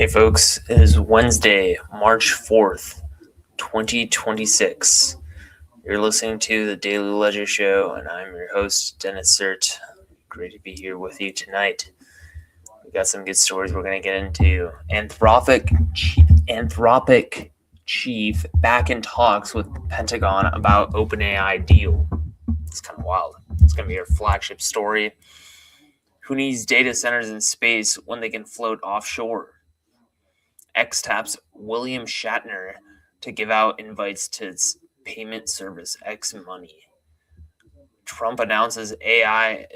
Hey folks, it is Wednesday, March 4th, 2026. You're listening to the Daily Ledger Show, and I'm your host, Dennis Sert. Great to be here with you tonight. We got some good stories we're going to get into. Anthropic chief back in talks with the Pentagon about OpenAI deal. It's kind of wild. It's going to be our flagship story. Who needs data centers in space when they can float offshore? X taps William Shatner to give out invites to its payment service X Money. Trump announces AI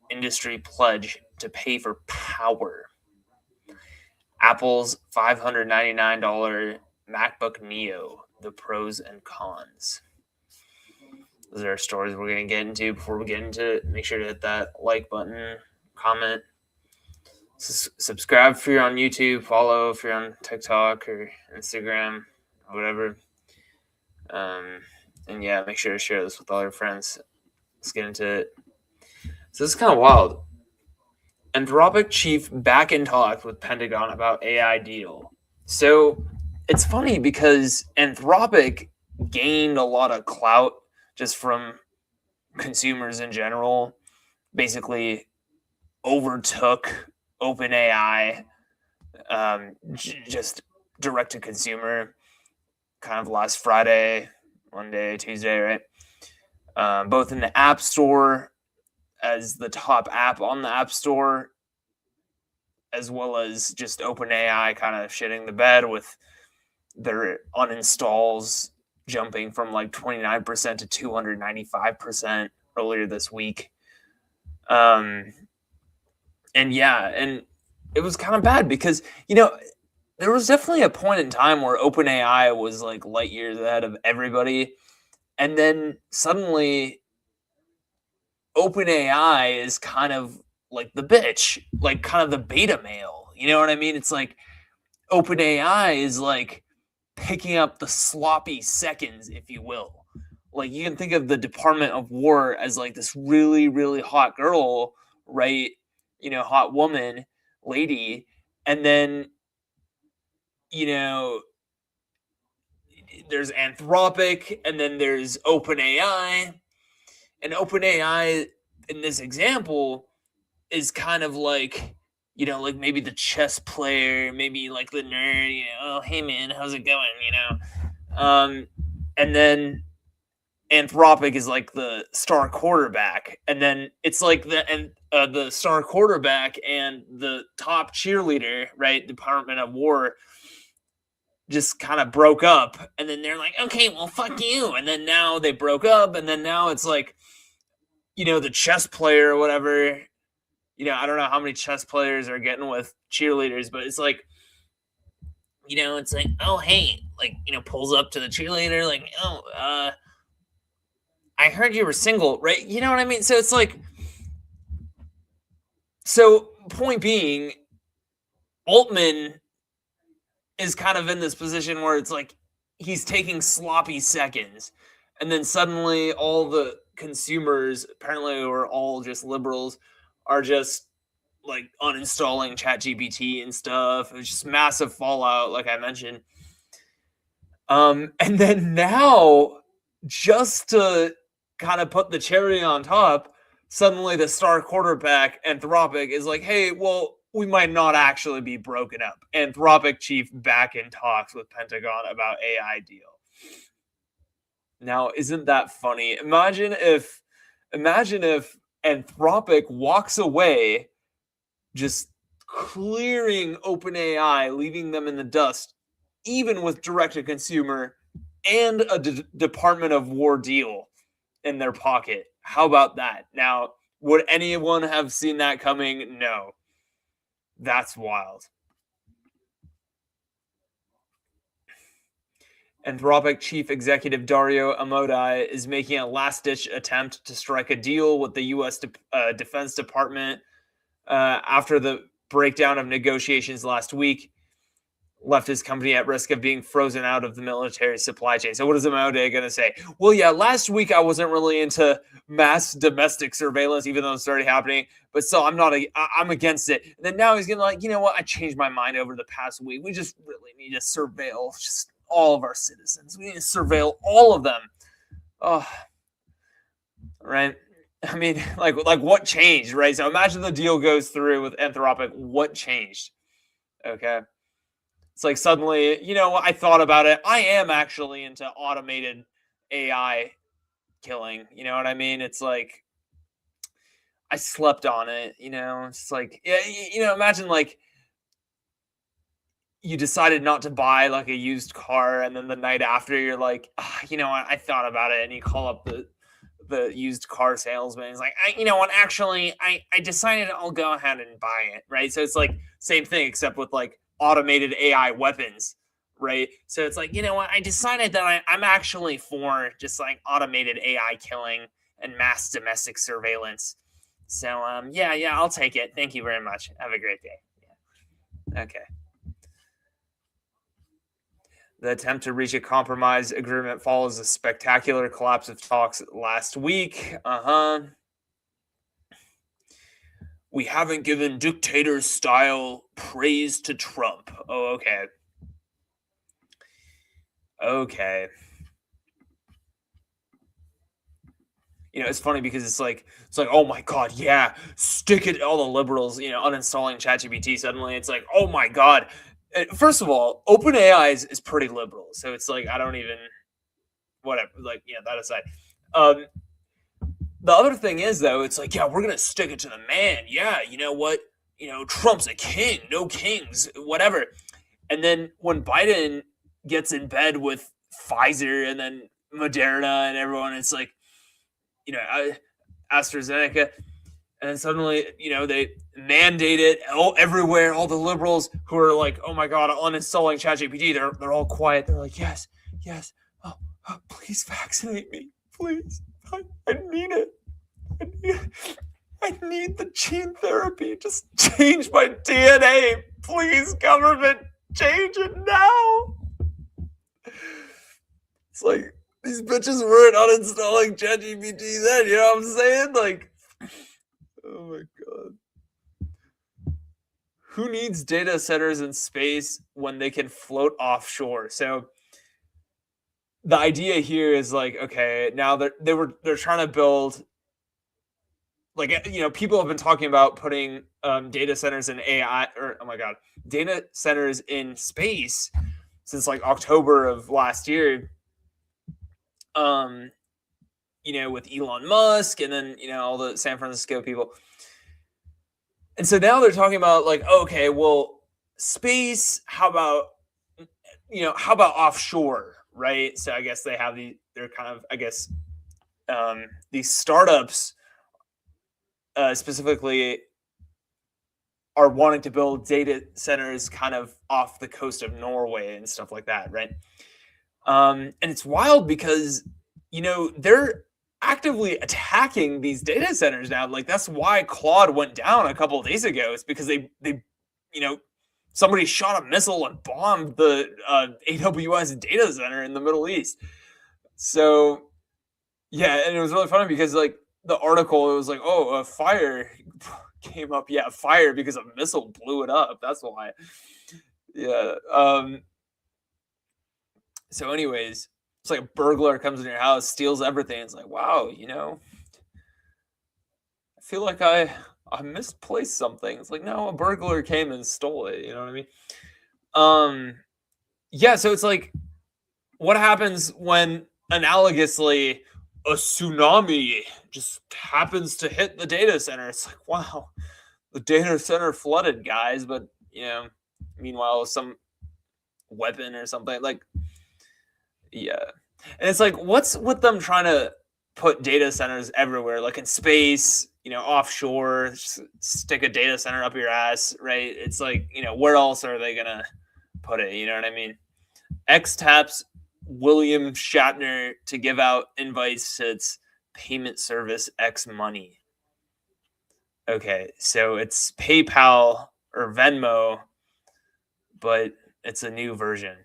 industry pledge to pay for power. Apple's $599 MacBook Neo, the pros and cons. Those are stories we're going to get into. Before we get into it, make sure to hit that like button, comment, subscribe if you're on YouTube, follow if you're on TikTok or Instagram, or whatever. And yeah, make sure to share this with all your friends. Let's get into it. So this is kind of wild. Anthropic chief back in talks with Pentagon about AI deal. So it's funny because Anthropic gained a lot of clout just from consumers in general. Basically overtook OpenAI, just direct to consumer, kind of last Friday, Monday, Tuesday, right? Both in the App Store as the top app on the App Store, as well as just OpenAI kind of shitting the bed with their uninstalls jumping from like 29% to 295% earlier this week. And it was kind of bad because, there was definitely a point in time where OpenAI was like light years ahead of everybody. And then suddenly OpenAI is kind of like the bitch, like kind of the beta male. You know what I mean? It's like OpenAI is like picking up the sloppy seconds, if you will. Like you can think of the Department of War as like this really, really hot girl, right? Hot woman, lady. And then, there's Anthropic, and then there's OpenAI. And OpenAI, in this example, is kind of like, like maybe the chess player, maybe like the nerd, oh, hey man, how's it going, and then Anthropic is like the star quarterback, and then it's like the star quarterback and the top cheerleader, right? Department of War just kind of broke up, and then they're like, okay, well, fuck you, and then now they broke up, and then now it's like, the chess player or whatever. I don't know how many chess players are getting with cheerleaders, but it's like, it's like, oh, hey, like, pulls up to the cheerleader, like, oh, I heard you were single, right? You know what I mean? So it's like, point being, Altman is kind of in this position where it's like he's taking sloppy seconds, and then suddenly all the consumers, apparently who are all just liberals, are just like uninstalling ChatGPT and stuff. It was just massive fallout, like I mentioned. And then now, just to kind of put the cherry on top, suddenly the star quarterback, Anthropic, is like, hey, well, we might not actually be broken up. Anthropic chief back in talks with Pentagon about AI deal. Now, isn't that funny? Imagine if Anthropic walks away, just clearing OpenAI, leaving them in the dust, even with direct-to-consumer and a Department of War deal in their pocket. How about that? Now, would anyone have seen that coming? No. That's wild. Anthropic chief executive Dario Amodei is making a last-ditch attempt to strike a deal with the U.S. Defense Department after the breakdown of negotiations last week. left his company at risk of being frozen out of the military supply chain. So what is Amode going to say? Well, yeah, last week I wasn't really into mass domestic surveillance, even though it's already happening. But still, I'm against it. And then now he's going to like, you know what? I changed my mind over the past week. We just really need to surveil just all of our citizens. We need to surveil all of them. Oh, right. I mean, like what changed, right? So imagine the deal goes through with Anthropic. What changed? Okay. It's like suddenly, you know, I thought about it. I am actually into automated AI killing. You know what I mean? It's like I slept on it. You know, it's like yeah, imagine like you decided not to buy like a used car, and then the night after you're like, you know what? I thought about it, and you call up the used car salesman. He's like, you know what? Actually, I decided I'll go ahead and buy it. Right. So it's like same thing, except with like automated AI weapons. Right. So it's like, you know what? I decided that I'm actually for just like automated AI killing and mass domestic surveillance. So, yeah, I'll take it. Thank you very much. Have a great day. Yeah. Okay. The attempt to reach a compromise agreement follows a spectacular collapse of talks last week. We haven't given dictator style praise to Trump. Oh, okay. Okay. You know, it's funny because it's like, oh my God, yeah, stick it. All the liberals, uninstalling ChatGPT suddenly. It's like, oh my God. First of all, OpenAI is pretty liberal. So it's like, I don't even, whatever. Like, yeah, that aside. The other thing is, though, it's like, yeah, we're going to stick it to the man. Yeah, you know what? Trump's a king, no kings, whatever. And then when Biden gets in bed with Pfizer and then Moderna and everyone, it's like, AstraZeneca. And then suddenly, they mandate it everywhere. All the liberals who are like, oh my God, uninstalling ChatGPT, they're all quiet. They're like, yes. Oh, please vaccinate me. Please. I need it. I need the gene therapy. Just change my DNA. Please, government, change it now. It's like, these bitches weren't uninstalling ChatGPT then, you know what I'm saying? Like, oh my God. Who needs data centers in space when they can float offshore? So the idea here is like, okay, now they're trying to build, like, people have been talking about putting data centers in AI, or oh my God, data centers in space since like October of last year. With Elon Musk and then, all the San Francisco people. And so now they're talking about like, okay, well, space, how about offshore, right? So I guess they're kind of, I guess, these startups specifically are wanting to build data centers kind of off the coast of Norway and stuff like that, right? And it's wild because, they're actively attacking these data centers now. Like that's why Claude went down a couple of days ago. It's because they somebody shot a missile and bombed the AWS data center in the Middle East. So yeah, and it was really funny because like the article, it was like, oh, a fire came up. Yeah, fire because a missile blew it up. That's why. Yeah. So anyways, it's like a burglar comes in your house, steals everything. It's like, wow, I feel like I misplaced something. It's like, no, a burglar came and stole it. You know what I mean? Yeah. So it's like, what happens when analogously a tsunami just happens to hit the data center? It's like, wow, the data center flooded, guys. But meanwhile, some weapon or something like. Yeah. And it's like, what's with them trying to put data centers everywhere, like in space, offshore, stick a data center up your ass, right? It's like, where else are they going to put it? You know what I mean? X taps William Shatner to give out invites to its payment service X Money. Okay. So it's PayPal or Venmo, but It's a new version.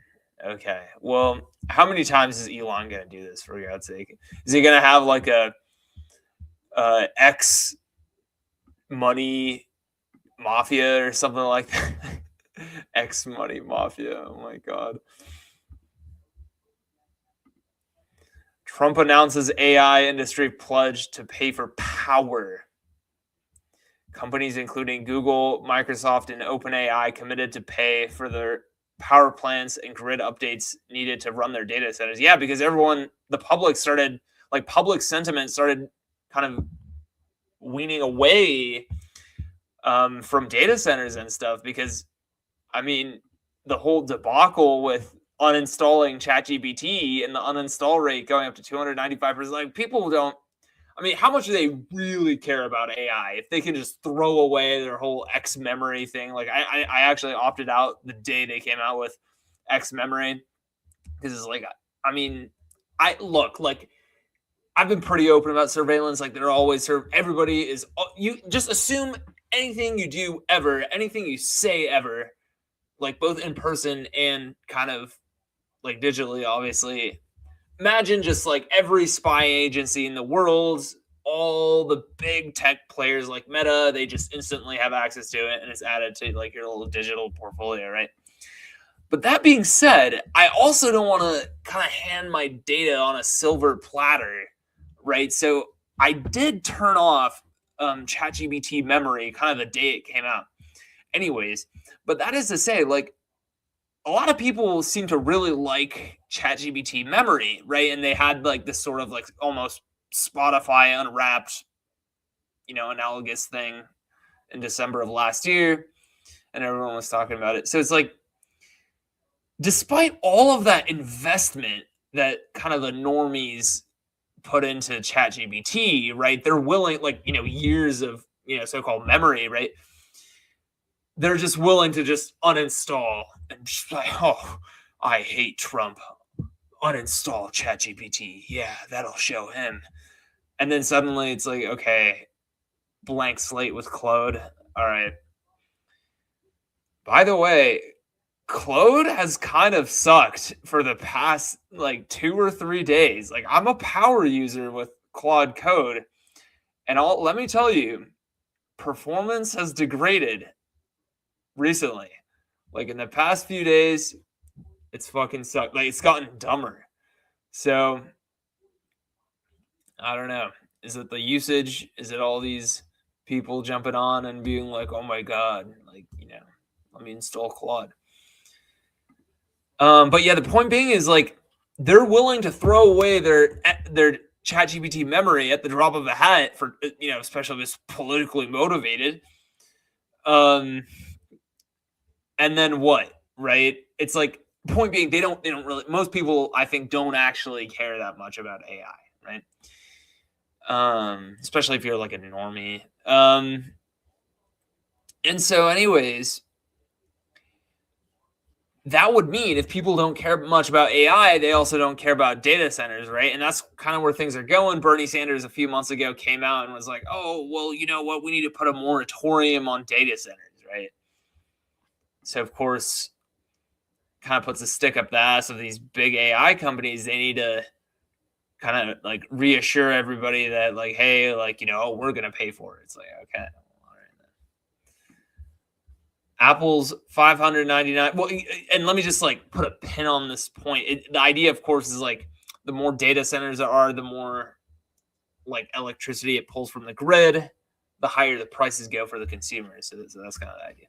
Okay. Well, how many times is Elon gonna do this? For God's sake, is he gonna have like a X money mafia or something like that? X money mafia. Oh my god. Trump announces AI industry pledge to pay for power. Companies including Google, Microsoft, and OpenAI committed to pay for their power plants and grid updates needed to run their data centers. Yeah, because the public started, like, public sentiment started kind of weaning away from data centers and stuff. Because, I mean, the whole debacle with uninstalling ChatGPT and the uninstall rate going up to 295%, like, people don't. I mean, how much do they really care about AI if they can just throw away their whole X memory thing? Like, I actually opted out the day they came out with X memory because it's like, I mean, I look like I've been pretty open about surveillance. Like, they're always everybody is. You just assume anything you do ever, anything you say ever, like both in person and kind of like digitally, obviously. Imagine just like every spy agency in the world, all the big tech players like Meta, they just instantly have access to it and it's added to like your little digital portfolio, right? But that being said, I also don't want to kind of hand my data on a silver platter, right? So I did turn off ChatGPT memory kind of the day it came out. Anyways, but that is to say, like, a lot of people seem to really like ChatGPT memory, right? And they had like this sort of like almost Spotify unwrapped, analogous thing in December of last year, and everyone was talking about it. So it's like, despite all of that investment that kind of the normies put into ChatGPT, right? They're willing, like, years of, so-called memory, right? They're just willing to just uninstall and just like, oh, I hate Trump. Uninstall ChatGPT. Yeah, that'll show him. And then suddenly it's like, okay, blank slate with Claude. All right. By the way, Claude has kind of sucked for the past like 2 or 3 days. Like, I'm a power user with Claude Code, and let me tell you, performance has degraded recently. Like, in the past few days, it's fucking sucked. Like, it's gotten dumber. So I don't know. Is it the usage? Is it all these people jumping on and being like, "Oh my god, like, let me install Claude." But yeah, the point being is, like, they're willing to throw away their ChatGPT memory at the drop of a hat for, especially if it's politically motivated. And then what, right? It's like, point being, they don't really. Most people, I think, don't actually care that much about AI, right? Especially if you're like a normie. And so, anyways, that would mean if people don't care much about AI, they also don't care about data centers, right? And that's kind of where things are going. Bernie Sanders a few months ago came out and was like, oh, well, you know what? We need to put a moratorium on data centers, right? So, of course, kind of puts a stick up the ass of these big AI companies. They need to kind of like reassure everybody that, like, hey, like, we're going to pay for it. It's like, okay. Apple's $599. Well, and let me just like put a pin on this point. The idea, of course, is like the more data centers there are, the more like electricity it pulls from the grid, the higher the prices go for the consumers. So that's kind of the idea.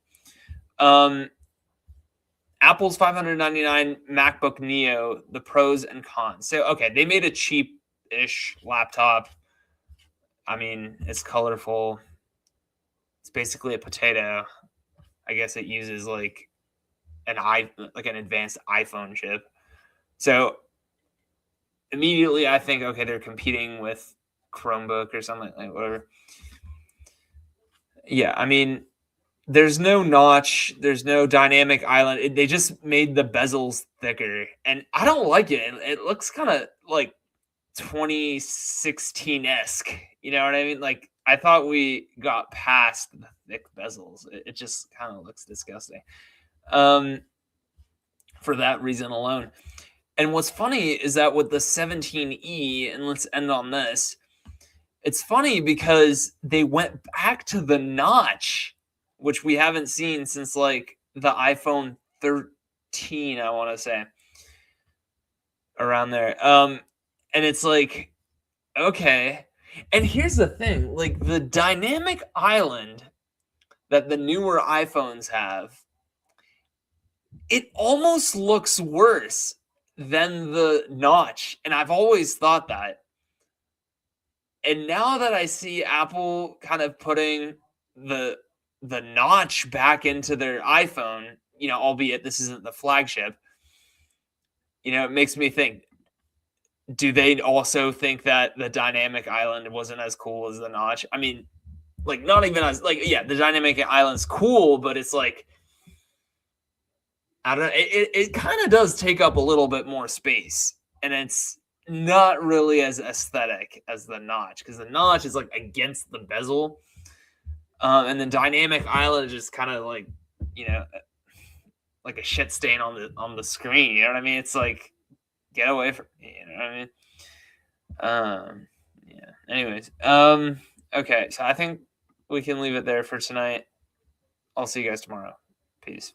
Apple's $599 MacBook Neo, the pros and cons. So, okay, they made a cheap-ish laptop. I mean, it's colorful. It's basically a potato. I guess it uses like an advanced iPhone chip. So immediately I think, okay, they're competing with Chromebook or something, like whatever. Yeah, I mean, there's no notch, there's no dynamic island. They just made the bezels thicker, and I don't like it. It looks kind of like 2016-esque. You know what I mean? Like, I thought we got past the thick bezels. It just kind of looks disgusting. for that reason alone. And what's funny is that with the 17E, and let's end on this, it's funny because they went back to the notch, which we haven't seen since like the iPhone 13, I want to say, around there. And it's like, okay. And here's the thing, like the dynamic island that the newer iPhones have, it almost looks worse than the notch. And I've always thought that. And now that I see Apple kind of putting the notch back into their iPhone, albeit this isn't the flagship, it makes me think, do they also think that the dynamic island wasn't as cool as the notch? I mean, like not even as like, yeah, the dynamic island's cool, but it's like, I don't know, it kind of does take up a little bit more space, and it's not really as aesthetic as the notch, because the notch is like against the bezel, and the dynamic island is just kind of like, like a shit stain on the screen. You know what I mean? It's like, get away from me. You know what I mean? Yeah. Anyways, okay. So I think we can leave it there for tonight. I'll see you guys tomorrow. Peace.